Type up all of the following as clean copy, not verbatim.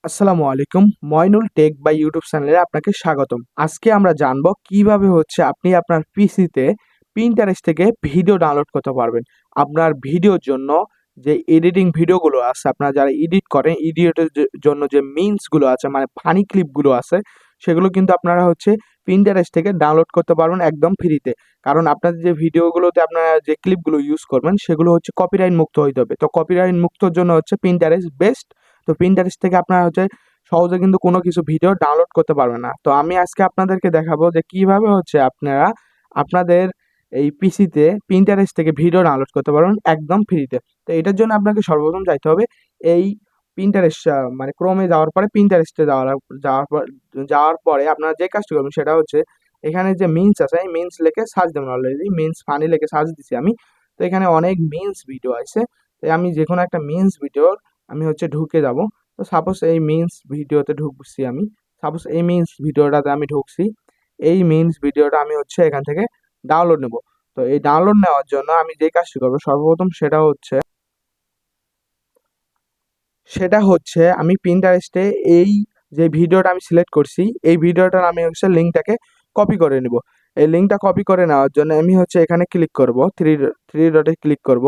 আসসালামু আলাইকুম। Moynul take by YouTube চ্যানেলে আপনাকে স্বাগতম। আজকে আমরা জানবো কিভাবে আপনি আপনার পিসিতে Pinterest থেকে ভিডিও ডাউনলোড করতে পারবেন। আপনার ভিডিওর জন্য যে এডিটিং ভিডিওগুলো আছে, আপনারা যারা এডিট করেন, এডিটের জন্য যে মিমস গুলো আছে মানে ফানি ক্লিপগুলো আছে, সেগুলো কিন্তু আপনারা Pinterest থেকে ডাউনলোড করতে পারবেন একদম ফ্রিতে। কারণ আপনাদের যে ভিডিওগুলোতে আপনারা যে ক্লিপগুলো ইউজ করবেন সেগুলো কপিরাইট মুক্ত হইতে হবে। তো কপিরাইট মুক্তর জন্য Pinterest বেস্ট। তো Pinterest থেকে আপনারা সহজে কিন্তু কোনো কিছু ভিডিও ডাউনলোড করতে পারবেন না। তো আমি আজকে আপনাদেরকে দেখাবো যে কিভাবে আপনারা আপনাদের এই পিসিতে Pinterest থেকে ভিডিও ডাউনলোড করতে পারবেন একদম ফ্রিতে। তো এটার জন্য আপনাকে সর্বপ্রথম যাইতে হবে এই Pinterest মানে ক্রোমে যাওয়ার পরে Pinterest এ যাওয়ার পর যাওয়ার পরে আপনারা যে কাজটি করবেন সেটা এখানে যে মিমস আছে এই মিমস লিখে সার্চ দেবেন। অলরেডি মিমস ফানি লিখে সার্চ দিছি আমি। তো এখানে অনেক মিমস ভিডিও আছে। তো আমি যেকোনো একটা মিমস ভিডিওর আমি ঢুকে যাব। তো সাপোজ এই মিমস ভিডিওতে ঢুকছি আমি। সাপোজ এই মিমস ভিডিওটাতে আমি ঢুকছি। এই মিমস ভিডিওটা আমি এখান থেকে ডাউনলোড নেব। তো এই ডাউনলোড নেওয়ার জন্য আমি যে কাজটি করবো সর্বপ্রথম সেটা হচ্ছে আমি Pinterest-এ এই যে ভিডিওটা আমি সিলেক্ট করছি এই ভিডিওটার আমি লিঙ্কটাকে কপি করে নিব। এই লিঙ্কটা কপি করে নেওয়ার জন্য আমি এখানে ক্লিক করব, থ্রি ডটে ক্লিক করব।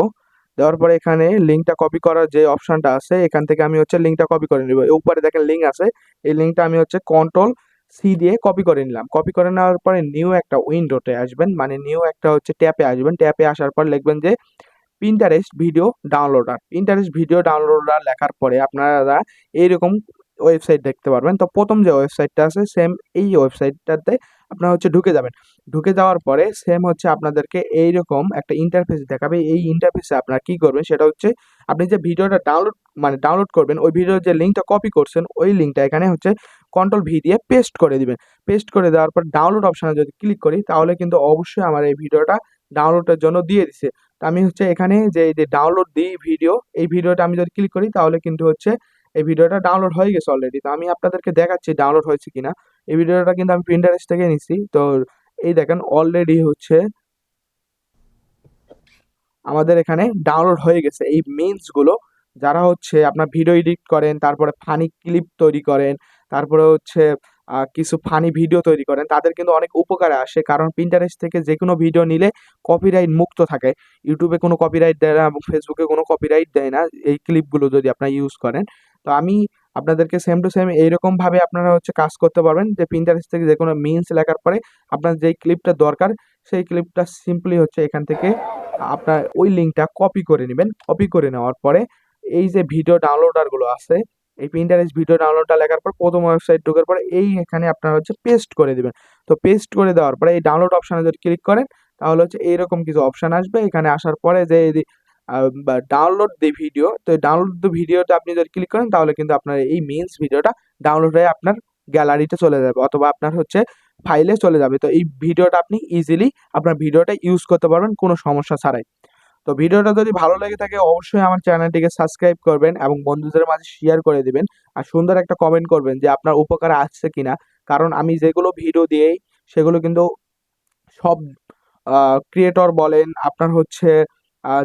দেওয়ার পরে এখানে লিঙ্কটা কপি করার যে অপশনটা আছে এখান থেকে আমি লিঙ্কটা কপি করে নিব। এই উপরে দেখেন লিঙ্ক আছে, এই লিঙ্কটা আমি কন্ট্রোল সি দিয়ে কপি করে নিলাম। কপি করে নেওয়ার পরে নিউ একটা উইন্ডোতে আসবেন, মানে নিউ একটা ট্যাবে আসবেন। ট্যাবে আসার পর লিখবেন যে Pinterest ভিডিও ডাউনলোডার লেখার পরে আপনারা এইরকম ওয়েবসাইট দেখতে পারবেন। তো প্রথম যে ওয়েবসাইটটা আছে সেম এই ওয়েবসাইটটাতে আপনারা ঢুকে যাবেন। ঢুকে যাওয়ার পরে সেম আপনাদেরকে এইরকম একটা ইন্টারফেস দেখাবে। এই ইন্টারফেসে আপনারা কি করবেন সেটা আপনি যে ভিডিওটা ডাউনলোড করবেন ওই ভিডিওর যে লিঙ্কটা কপি করছেন ওই লিঙ্কটা এখানে কন্ট্রোল ভি দিয়ে পেস্ট করে দিবেন। পেস্ট করে দেওয়ার পর ডাউনলোড অপশনে যদি ক্লিক করি তাহলে কিন্তু অবশ্যই আমার এই ভিডিওটা ডাউনলোডের জন্য দিয়ে দিছে। তো আমি এখানে যে ডাউনলোড দিই ভিডিও, এই ভিডিওটা আমি যদি ক্লিক করি তাহলে কিন্তু এই ভিডিওটা ডাউনলোড হয়ে গেছে অলরেডি। তো আমি আপনাদেরকে দেখাচ্ছি ডাউনলোড হয়েছে কিনা। এই ভিডিওটা কিন্তু আমি Pinterest থেকে নিছি। তো এই দেখেন অলরেডি আমাদের এখানে ডাউনলোড হয়ে গেছে এই মিমস গুলো। যারা আপনার ভিডিও এডিট করেন, তারপরে ফানি ক্লিপ তৈরি করেন, তারপরে কিছু ফানি ভিডিও তৈরি করেন, তাদের কিন্তু অনেক উপকারে আসে। কারণ Pinterest থেকে যে কোনো ভিডিও নিলে কপিরাইট মুক্ত থাকে। ইউটিউবে কোনো কপিরাইট দেয় না এবং ফেসবুকে কোনো কপিরাইট দেয় না এই ক্লিপগুলো যদি আপনারা ইউজ করেন। তো আমি আপনাদেরকে সেম টু সেম এইরকম ভাবে আপনারা কাজ করতে পারবেন যে Pinterest থেকে যে কোনো মিমস লেখার পরে আপনার যেই ক্লিপটা দরকার সেই ক্লিপটা সিম্পলি এখান থেকে আপনার ওই লিঙ্কটা কপি করে নেবেন। কপি করে নেওয়ার পরে এই যে ভিডিও ডাউনলোডারগুলো আছে, এই Pinterest ভিডিও ডাউনলোডটা লেখার পর প্রথম ওয়েবসাইট ঢোকার পরে এই এখানে আপনারা পেস্ট করে দিবেন। তো পেস্ট করে দেওয়ার পরে এই ডাউনলোড অপশনে যদি ক্লিক করেন তাহলে এইরকম কিছু অপশন আসবে। এখানে আসার পরে যে ডাউনলোড দি ভিডিও, তো ডাউনলোড দি ভিডিওতে আপনি যদি ক্লিক করেন তাহলে কিন্তু আপনার এই মিমস ভিডিওটা ডাউনলোড হয়ে আপনার গ্যালারিতে চলে যাবে অথবা আপনার ফাইলে চলে যাবে। তো এই ভিডিওটা আপনি ইজিলি আপনার ভিডিওটা ইউজ করতে পারবেন কোনো সমস্যা ছাড়াই। তো ভিডিওটা যদি ভালো লেগে থাকে অবশ্যই আমার চ্যানেলটিকে সাবস্ক্রাইব করবেন এবং বন্ধুদের মাঝে শেয়ার করে দিবেন। আর সুন্দর একটা কমেন্ট করবেন যে আপনার উপকারে আসছে কিনা। কারণ আমি যেগুলো ভিডিও দিই সেগুলো কিন্তু সব ক্রিয়েটর বলেন, আপনার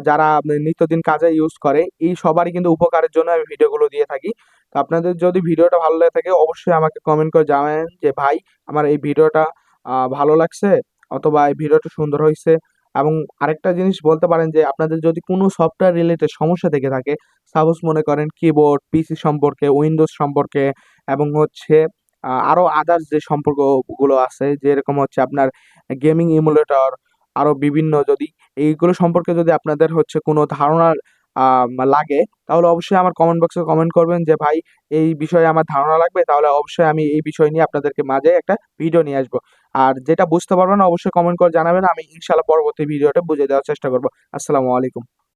যারা নিত্যদিন কাজে ইউজ করে এই সবারই কিন্তু উপকারের জন্য আমি ভিডিওগুলো দিয়ে থাকি। তো আপনাদের যদি ভিডিওটা ভালো লেগে থাকে অবশ্যই আমাকে কমেন্ট করে জানাবেন যে ভাই আমার এই ভিডিওটা ভালো লাগছে অথবা এই ভিডিওটা সুন্দর হয়েছে। এবং আরেকটা জিনিস বলতে পারেন যে আপনাদের যদি কোনো সফটওয়্যার রিলেটেড সমস্যা থেকে থাকে, সাপোজ মনে করেন কিবোর্ড, পিসি সম্পর্কে, উইন্ডোজ সম্পর্কে এবং আরো আদার্স যে সম্পর্কগুলো আছে যেরকম আপনার গেমিং ইমুলেটর, আরো বিভিন্ন যদি এইগুলো সম্পর্কে যদি আপনাদের কোনো ধারণা লাগে তাহলে অবশ্যই আমার কমেন্ট বক্সে কমেন্ট করবেন যে ভাই এই বিষয়ে আমার ধারণা লাগবে, তাহলে অবশ্যই আমি এই বিষয় নিয়ে আপনাদেরকে মাঝে একটা ভিডিও নিয়ে আসবো। আর যেটা বুঝতে পারবেন না অবশ্যই কমেন্ট করে জানাবেন, আমি ইনশাল্লাহ পরবর্তী ভিডিওটা বুঝিয়ে দেওয়ার চেষ্টা করবো। আসসালামু আলাইকুম।